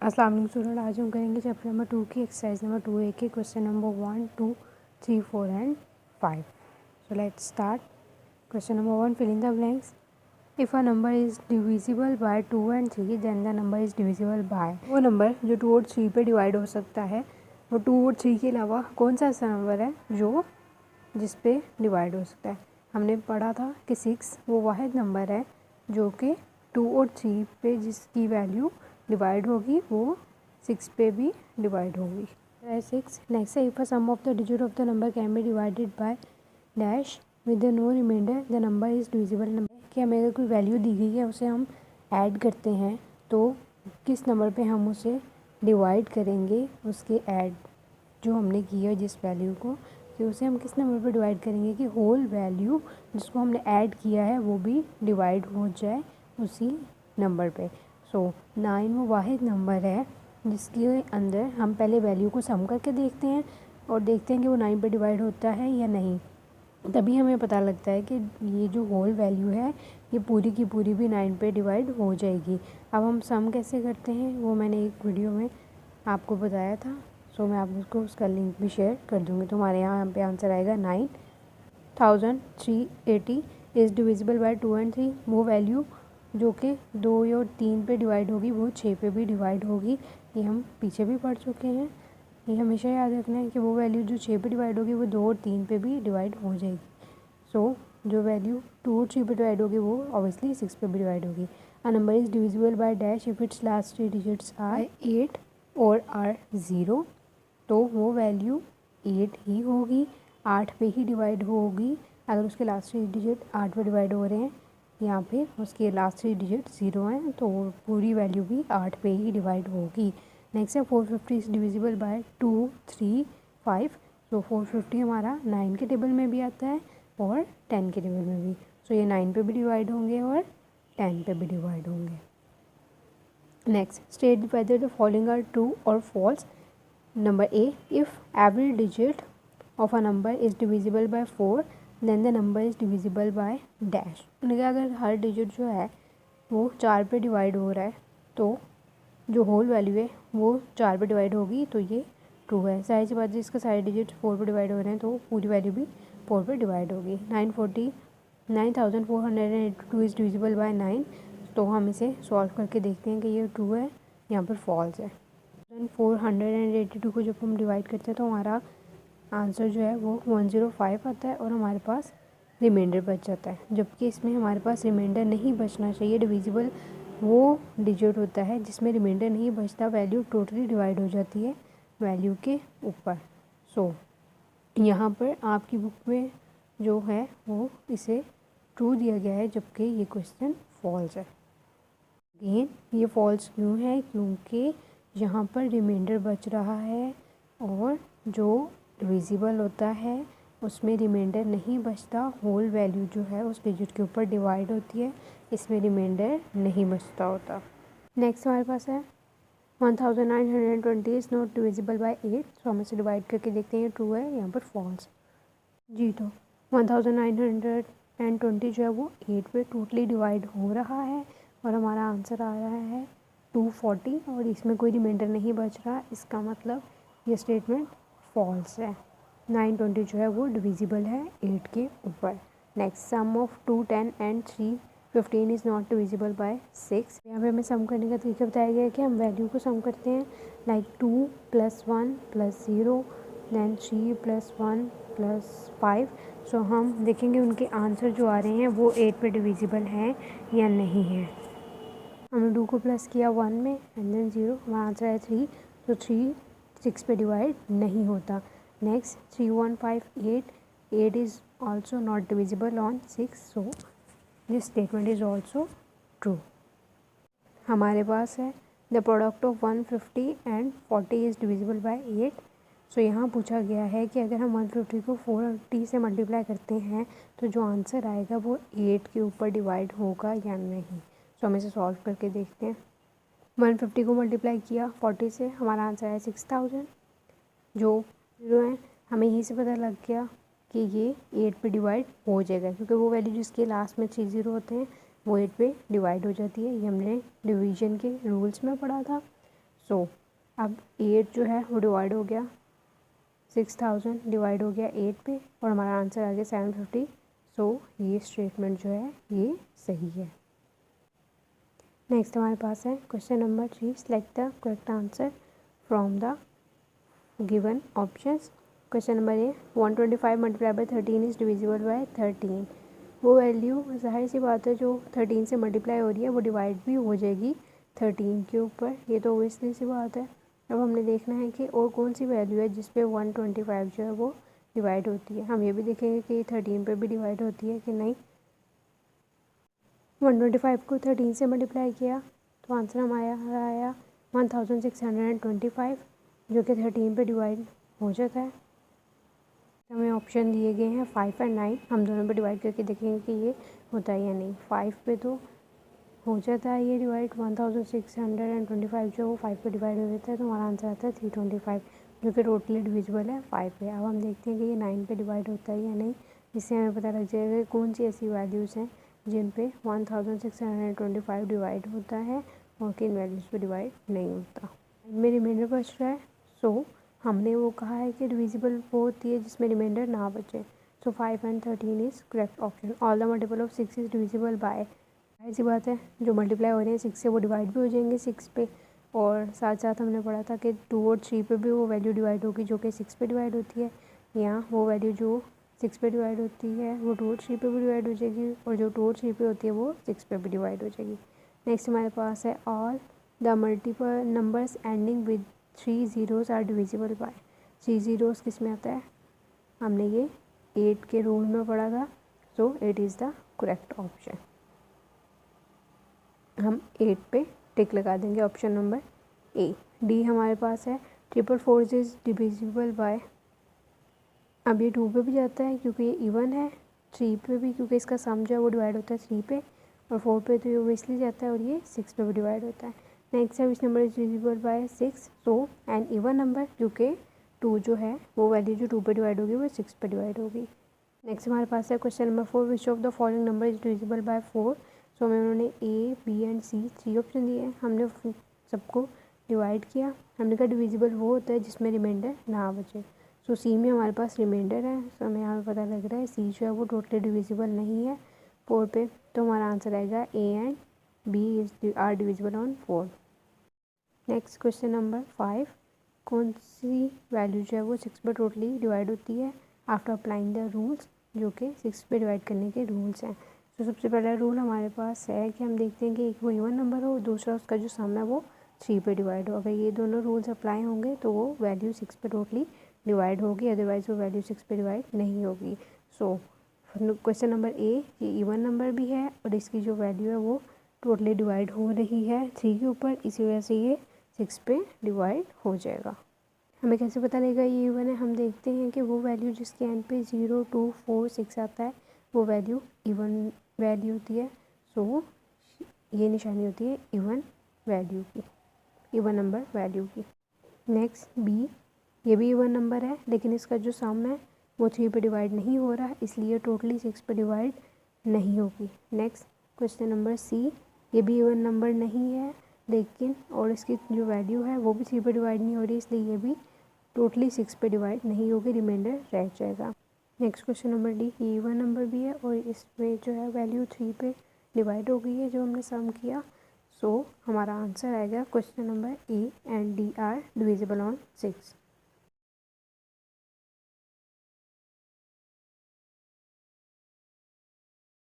अस्सलाम वालेकुम स्टूडेंट, आज हम करेंगे चैप्टर नंबर 2 की एक्सरसाइज नंबर 2A के question number 1, 2, 3, 4 and 5. So let's start. Question number 1, fill in the blanks. If a number is divisible by 2 and 3 then the number is divisible by. वो number जो 2 और 3 पे divide हो सकता है वो 2 और 3 के अलावा कौन सा ऐसा नंबर है जो जिस पे डिवाइड हो सकता है. हमने पढ़ा था कि 6 वो वाहिद नंबर है जो कि 2 और 3 पे जिसकी वैल्यू डिवाइड होगी वो 6 पे भी डिवाइड होगी. 6 नेक्स्ट है, if a sum of the digit of the number can be divided by dash with no remainder the number is divisible. नंबर कि हमें अगर कोई वैल्यू दी गई है उसे हम ऐड करते हैं तो किस नंबर पे हम उसे डिवाइड करेंगे. उसके ऐड जो हमने की है जिस वैल्यू को कि उसे हम किस नंबर पे डिवाइड करेंगे कि होल वैल्यू जिसको हमने ऐड किया है वो भी डिवाइड हो जाए उसी नंबर पे. सो 9 वो वाहिद नंबर है जिसके अंदर हम पहले वैल्यू को सम करके देखते हैं और देखते हैं कि वो 9 पे डिवाइड होता है या नहीं. तभी हमें पता लगता है कि ये जो होल वैल्यू है ये पूरी की पूरी भी 9 पे डिवाइड हो जाएगी. अब हम सम कैसे करते हैं वो मैंने एक वीडियो में आपको बताया था. सो मैं आपको उसका लिंक भी शेयर कर दूँगी. तो हमारे यहाँ पे आंसर आएगा 9380 इज़ डिविजिबल बाय 2 एंड 3. वो वैल्यू जो कि 2 और 3 पे डिवाइड होगी वो 6 पे भी डिवाइड होगी. ये हम पीछे भी पढ़ चुके हैं. ये हमेशा याद रखना है कि वो वैल्यू जो 6 पे डिवाइड होगी वो 2 और 3 पे भी डिवाइड हो जाएगी. सो जो वैल्यू 2 और 3 पे डिवाइड होगी वो ऑब्वियसली 6 पे भी डिवाइड होगी. A number is divisible by dash if its last 3 digits are 8 और आर 0. तो वो वैल्यू 8 ही होगी, 8 पे ही डिवाइड होगी. अगर उसके लास्ट 3 डिजिट 8 पे डिवाइड हो रहे हैं यहाँ पे उसके लास्ट 3 डिजिट 0 हैं तो पूरी वैल्यू भी 8 पे ही डिवाइड होगी. नेक्स्ट है 450 इज़ डिविजिबल बाय 2, 3, 5. तो 450 हमारा 9 के टेबल में भी आता है और 10 के टेबल में भी. सो ये 9 पे भी डिवाइड होंगे और 10 पे भी डिवाइड होंगे. Next, state whether the following are true और false. Number A, if every digit of a number is divisible by 4 then the number is divisible by dash. उन्होंने कहा अगर हर डिजिट जो है वो 4 पे डिवाइड हो रहा है तो जो होल वैल्यू है वो 4 पे डिवाइड होगी तो ये ट्रू है. सारी सी बात है, इसका सारे डिजिट 4 पे डिवाइड हो रहे हैं तो पूरी वैल्यू भी 4 पे डिवाइड होगी. 9482 इज़ डिविजिबल बाय 9. तो हम इसे सॉल्व करके देखते हैं कि ये ट्रू है यहाँ पर फॉल्स है. 482 को जब हम डिवाइड करते हैं तो हमारा आंसर जो है वो 105 आता है और हमारे पास रिमाइंडर बच जाता है. जबकि इसमें हमारे पास रिमाइंडर नहीं बचना चाहिए. डिविजिबल वो डिजिट होता है जिसमें रिमाइंडर नहीं बचता, वैल्यू टोटली डिवाइड हो जाती है वैल्यू के ऊपर. सो यहाँ पर आपकी बुक में जो है वो इसे ट्रू दिया गया है जबकि ये क्वेश्चन फॉल्स है. अगेन ये फॉल्स क्यों है? क्योंकि यहाँ पर रिमाइंडर बच रहा है और जो डिविजिबल होता है उसमें रिमाइंडर नहीं बचता. होल वैल्यू जो है उस डिजिट के ऊपर डिवाइड होती है, इसमें रिमाइंडर नहीं बचता होता. नेक्स्ट हमारे पास है 1920 इज़ नॉट डिविजिबल बाय 8. सो हम इसे डिवाइड करके देखते हैं ट्रू है यहाँ पर फॉल्स जी. तो 1920 जो है वो 8 पे टोटली डिवाइड हो रहा है और हमारा आंसर आ रहा है 240 और इसमें कोई रिमाइंडर नहीं बच रहा. इसका मतलब ये स्टेटमेंट फॉल्स है. 920 जो है वो डिविजिबल है 8 के ऊपर. Next, sum of 2, 10 and 3, 15 is not divisible by 6. यहाँ पे हमें सम करने का तरीका बताया गया है कि हम वैल्यू को सम करते हैं लाइक 2 + 1 + 0 दैन 3 + 1 + 5. सो हम देखेंगे उनके आंसर जो आ रहे हैं वो 8 पे डिविजिबल हैं या नहीं है. हमने 2 को प्लस किया 1 में एंड देन 0, हमारा आंसर है 3. तो 3 6 पे डिवाइड नहीं होता. Next 3, 1, 5, 8 is also not divisible on 6. So this statement is also true. हमारे पास है the product of 150 and 40 is divisible bye 8. सो यहाँ पूछा गया है कि अगर हम 150 को 40 से मल्टीप्लाई करते हैं तो जो आंसर आएगा वो 8 के ऊपर डिवाइड होगा या नहीं. सो हम इसे सॉल्व करके देखते हैं. 150 को मल्टीप्लाई किया 40 से, हमारा आंसर है 6000. जो 0 है हमें यहीं से पता लग गया कि ये 8 पे डिवाइड हो जाएगा क्योंकि वो वैल्यू जिसके लास्ट में 3 0 होते हैं वो 8 पे डिवाइड हो जाती है. ये हमने डिवीजन के रूल्स में पढ़ा था. सो अब 8 जो है वो डिवाइड हो गया 6000 डिवाइड हो गया 8 पे और हमारा आंसर आ गया 750। सो ये स्टेटमेंट जो है ये सही है। नेक्स्ट हमारे पास है question number 3, select the correct answer from the given options. Question number A, 125 multiply by 13 is divisible bye 13। वो वैल्यू जाहिर सी बात है जो 13 से मल्टीप्लाई हो रही है वो डिवाइड भी हो जाएगी 13 के ऊपर, ये तो ओबियसली सी बात है। अब हमने देखना है कि और कौन सी वैल्यू है जिस पे 125 जो है वो डिवाइड होती है। हम ये भी देखेंगे कि 13 पे भी डिवाइड होती है कि नहीं। 125 को 13 से मल्टीप्लाई किया तो आंसर हमारा आया 1625, जो कि 13 पे डिवाइड हो जाता है। हमें ऑप्शन दिए गए हैं 5 और 9, हम दोनों पे डिवाइड करके देखेंगे कि ये होता है या नहीं। 5 पे तो हो जाता है ये डिवाइड, 1625 जो 5 पे डिवाइड हो जाता है तो हमारा आंसर आता है 325, जो कि टोटली डिविजिबल है 5 पे। अब हम देखते हैं कि ये 9 पे डिवाइड होता है या नहीं। इससे हमें पता लग जाएगा कौन सी ऐसी वैल्यूज़ हैं जिन पे 1625 डिवाइड होता है और किन वैल्यूज़ पे डिवाइड नहीं होता। में रिमाइंडर बच रहा है, सो हमने वो कहा है कि डिविजिबल वो होती है जिसमें रिमाइंडर ना बचे। सो 5 and 13 is correct option. All the multiple of 6 is divisible bye, ऐसी बात है जो मल्टीप्लाई हो रहे हैं 6 से वो डिवाइड भी हो जाएंगे 6 पे। और साथ साथ हमने पढ़ा था कि 2 और 3 पे भी वो वैल्यू डिवाइड होगी जो कि 6 पे डिवाइड होती है। यहाँ वो वैल्यू जो 6 पे डिवाइड होती है वो 2 और 3 पे भी डिवाइड हो जाएगी और जो 2 और 3 पे होती है वो 6 पे भी डिवाइड हो जाएगी। नेक्स्ट हमारे पास है all the multiple numbers ending with 3 zeros are divisible by. 3 zeros किस में आता है, हमने ये 8 के रूल में पढ़ा था। सो 8 इज़ द करेक्ट ऑप्शन। हम 8 पे टिक लगा देंगे, ऑप्शन नंबर ए। डी हमारे पास है 444 इज डिविजिबल बाय। अब ये 2 पे भी जाता है क्योंकि ये इवन है, 3 पे भी क्योंकि इसका सम जो है वो डिवाइड होता है 3 पे, और 4 पे तो ये ओबियसली जाता है और ये 6 पे भी डिवाइड होता है। नेक्स्ट है which number is divisible by 6। So an even number, क्योंकि 2 जो है वो वैल्यू जो 2 पे डिवाइड होगी वो 6 पे डिवाइड होगी। नेक्स्ट हमारे पास है question number 4, which of the following number is divisible by 4। सो हमें उन्होंने ए, बी एंड सी 3 ऑप्शन दिए हैं, हमने सबको डिवाइड किया। हमने कहा डिविजिबल वो होता है जिसमें रिमाइंडर ना बचे। सो सी में हमारे पास रिमाइंडर है, सो हमें यहाँ पे पता लग रहा है सी जो है वो टोटली डिविजिबल नहीं है 4 पे, तो हमारा आंसर आएगा A and B is are divisible on 4। Next question number 5, कौन सी वैल्यू जो है वो 6 पे टोटली डिवाइड होती है आफ्टर अप्लाइंग द रूल्स, जो कि 6 पे डिवाइड करने के रूल्स हैं। तो सबसे पहला रूल हमारे पास है कि हम देखते हैं कि एक वो इवन नंबर हो, दूसरा उसका जो सम है वो 3 पे डिवाइड हो। अगर ये दोनों रूल्स अप्लाई होंगे तो वो वैल्यू 6 पे टोटली डिवाइड होगी, अदरवाइज़ वो वैल्यू 6 पे डिवाइड नहीं होगी। सो क्वेश्चन नंबर ए, ये इवन नंबर भी है और इसकी जो वैल्यू है वो टोटली डिवाइड हो रही है 3 के ऊपर, इसी वजह से ये 6 पे डिवाइड हो जाएगा। हमें कैसे पता लगेगा ये इवन है, हम देखते हैं कि वो वैल्यू जिसके एंड पे 0, 2, 4, 6 आता है वो वैल्यू इवन वैल्यू होती है। सो ये निशानी होती है इवन वैल्यू की, इवन नंबर वैल्यू की। नेक्स्ट बी, ये भी इवन नंबर है लेकिन इसका जो सम है वो 3 पे डिवाइड नहीं हो रहा, इसलिए टोटली 6 पे डिवाइड नहीं होगी। नेक्स्ट क्वेश्चन नंबर सी, ये भी इवन नंबर नहीं है लेकिन और इसकी जो वैल्यू है वो भी 3 पे डिवाइड नहीं हो रही, इसलिए ये भी टोटली 6 पे डिवाइड नहीं होगी, रिमाइंडर रह जाएगा। नेक्स्ट क्वेश्चन नंबर डी, ये इवन नंबर भी है और इसमें जो है वैल्यू 3 पे डिवाइड हो गई है जो हमने सम किया। सो हमारा आंसर आएगा question number A and D R divisible on 6।